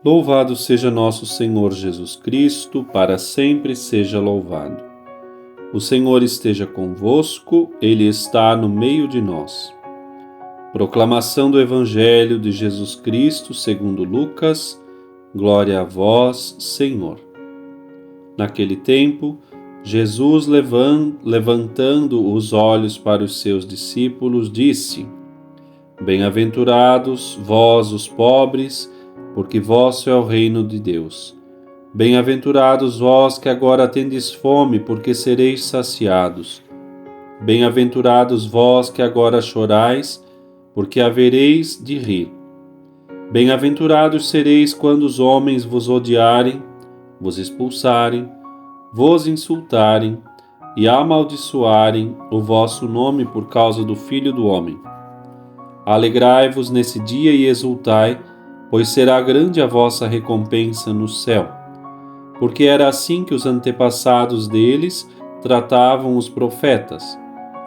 Louvado seja nosso Senhor Jesus Cristo, para sempre seja louvado. O Senhor esteja convosco, Ele está no meio de nós. Proclamação do Evangelho de Jesus Cristo segundo Lucas. Glória a vós, Senhor. Naquele tempo, Jesus, levantando os olhos para os seus discípulos, disse: Bem-aventurados vós os pobres, porque vosso é o reino de Deus. Bem-aventurados vós que agora tendes fome, porque sereis saciados. Bem-aventurados vós que agora chorais, porque havereis de rir. Bem-aventurados sereis quando os homens vos odiarem, vos expulsarem, vos insultarem e amaldiçoarem o vosso nome por causa do Filho do Homem. Alegrai-vos nesse dia e exultai, pois será grande a vossa recompensa no céu. Porque era assim que os antepassados deles tratavam os profetas.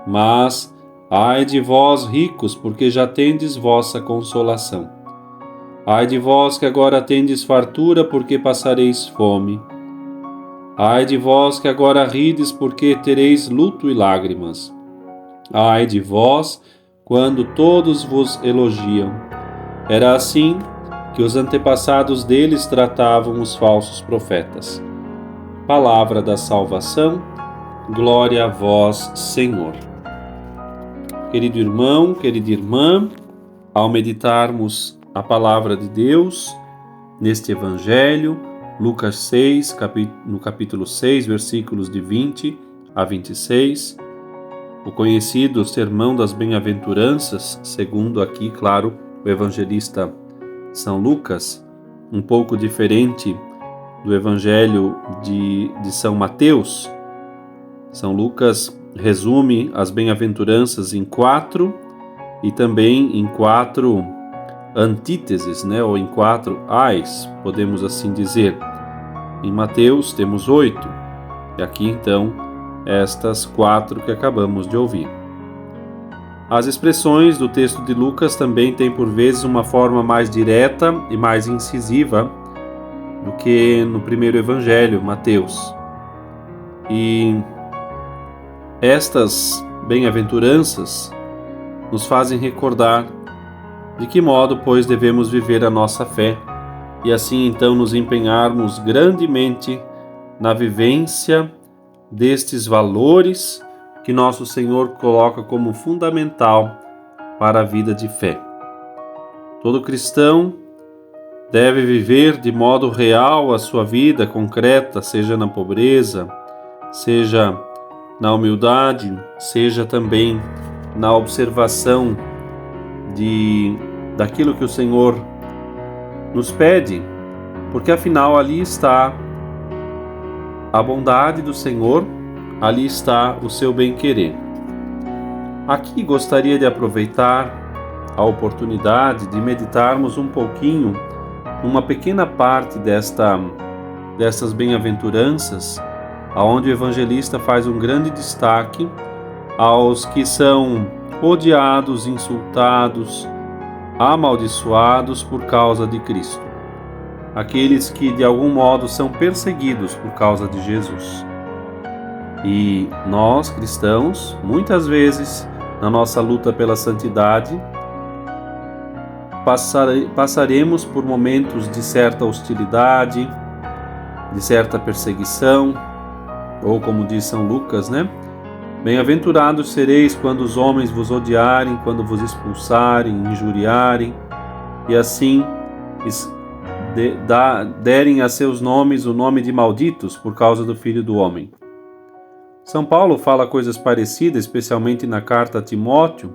Mas, ai de vós ricos, porque já tendes vossa consolação. Ai de vós que agora tendes fartura, porque passareis fome. Ai de vós que agora rides, porque tereis luto e lágrimas. Ai de vós, quando todos vos elogiam. Era assim que os antepassados deles tratavam os falsos profetas. Palavra da salvação, glória a vós, Senhor. Querido irmão, querida irmã, ao meditarmos a palavra de Deus neste Evangelho, Lucas 6, no capítulo 6, versículos de 20 a 26, o conhecido Sermão das Bem-aventuranças, segundo aqui, claro, o evangelista São Lucas, um pouco diferente do Evangelho de São Mateus. São Lucas resume as bem-aventuranças em 4 e também em 4 antíteses, ou em 4 ais, podemos assim dizer. Em Mateus temos 8, e aqui então estas 4 que acabamos de ouvir. As expressões do texto de Lucas também têm por vezes uma forma mais direta e mais incisiva do que no primeiro evangelho, Mateus. E estas bem-aventuranças nos fazem recordar de que modo, pois, devemos viver a nossa fé e assim então nos empenharmos grandemente na vivência destes valores que nosso Senhor coloca como fundamental para a vida de fé. Todo cristão deve viver de modo real a sua vida concreta, seja na pobreza, seja na humildade, seja também na observação daquilo que o Senhor nos pede, porque afinal ali está a bondade do Senhor, ali está o seu bem-querer. Aqui gostaria de aproveitar a oportunidade de meditarmos um pouquinho numa pequena parte dessas bem-aventuranças, onde o evangelista faz um grande destaque aos que são odiados, insultados, amaldiçoados por causa de Cristo. Aqueles que de algum modo são perseguidos por causa de Jesus. E nós, cristãos, muitas vezes, na nossa luta pela santidade, passaremos por momentos de certa hostilidade, de certa perseguição, ou como diz São Lucas, Bem-aventurados sereis quando os homens vos odiarem, quando vos expulsarem, injuriarem, e assim derem a seus nomes o nome de malditos por causa do Filho do Homem. São Paulo fala coisas parecidas, especialmente na carta a Timóteo.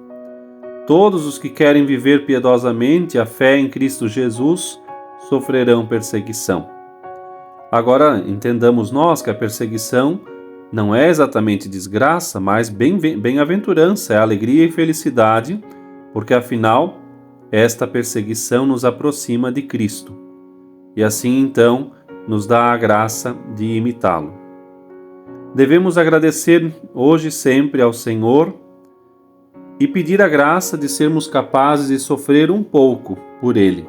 Todos os que querem viver piedosamente a fé em Cristo Jesus sofrerão perseguição. Agora, entendamos nós que a perseguição não é exatamente desgraça, mas bem-aventurança, é alegria e felicidade, porque afinal, esta perseguição nos aproxima de Cristo, e assim então nos dá a graça de imitá-lo. Devemos agradecer hoje e sempre ao Senhor e pedir a graça de sermos capazes de sofrer um pouco por Ele.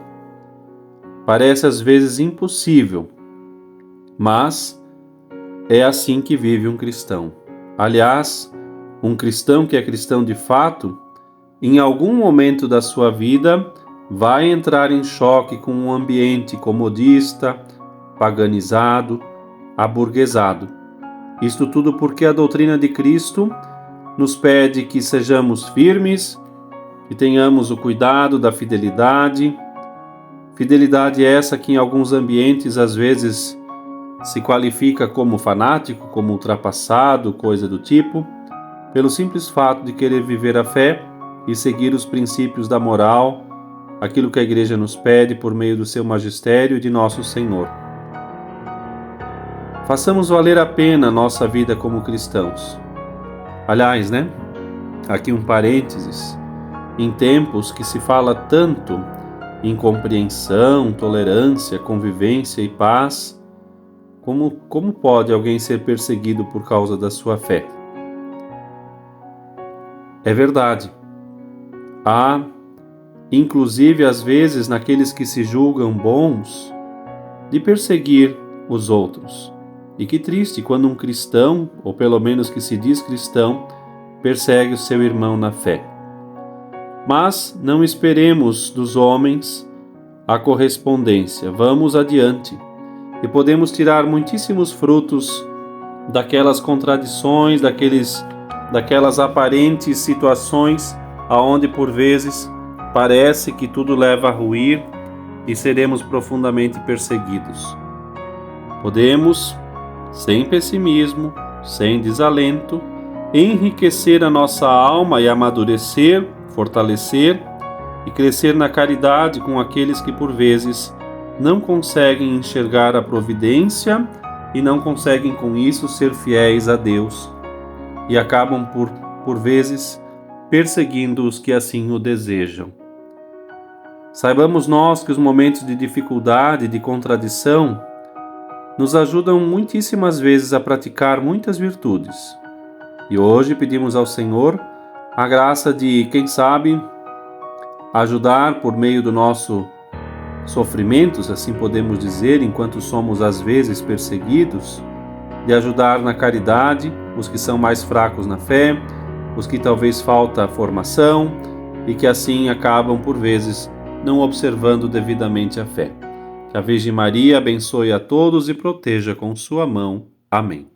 Parece às vezes impossível, mas é assim que vive um cristão. Aliás, um cristão que é cristão de fato, em algum momento da sua vida, vai entrar em choque com um ambiente comodista, paganizado, aburguesado. Isto tudo porque a doutrina de Cristo nos pede que sejamos firmes, que tenhamos o cuidado da fidelidade. Fidelidade essa que em alguns ambientes às vezes se qualifica como fanático, como ultrapassado, coisa do tipo, pelo simples fato de querer viver a fé e seguir os princípios da moral, aquilo que a Igreja nos pede por meio do seu magistério e de nosso Senhor. Façamos valer a pena a nossa vida como cristãos. Aliás, aqui um parênteses, em tempos que se fala tanto em compreensão, tolerância, convivência e paz, como pode alguém ser perseguido por causa da sua fé? É verdade. Há, inclusive às vezes, naqueles que se julgam bons, de perseguir os outros. E que triste quando um cristão, ou pelo menos que se diz cristão, persegue o seu irmão na fé. Mas não esperemos dos homens a correspondência. Vamos adiante. E podemos tirar muitíssimos frutos daquelas contradições, daquelas aparentes situações aonde por vezes parece que tudo leva a ruir e seremos profundamente perseguidos. Podemos, sem pessimismo, sem desalento, enriquecer a nossa alma e amadurecer, fortalecer e crescer na caridade com aqueles que por vezes não conseguem enxergar a providência e não conseguem com isso ser fiéis a Deus e acabam por vezes perseguindo os que assim o desejam. Saibamos nós que os momentos de dificuldade e de contradição nos ajudam muitíssimas vezes a praticar muitas virtudes. E hoje pedimos ao Senhor a graça de, quem sabe, ajudar por meio do nosso sofrimento, se assim podemos dizer, enquanto somos às vezes perseguidos, de ajudar na caridade os que são mais fracos na fé, os que talvez falta formação e que assim acabam por vezes não observando devidamente a fé. Que a Virgem Maria abençoe a todos e proteja com sua mão. Amém.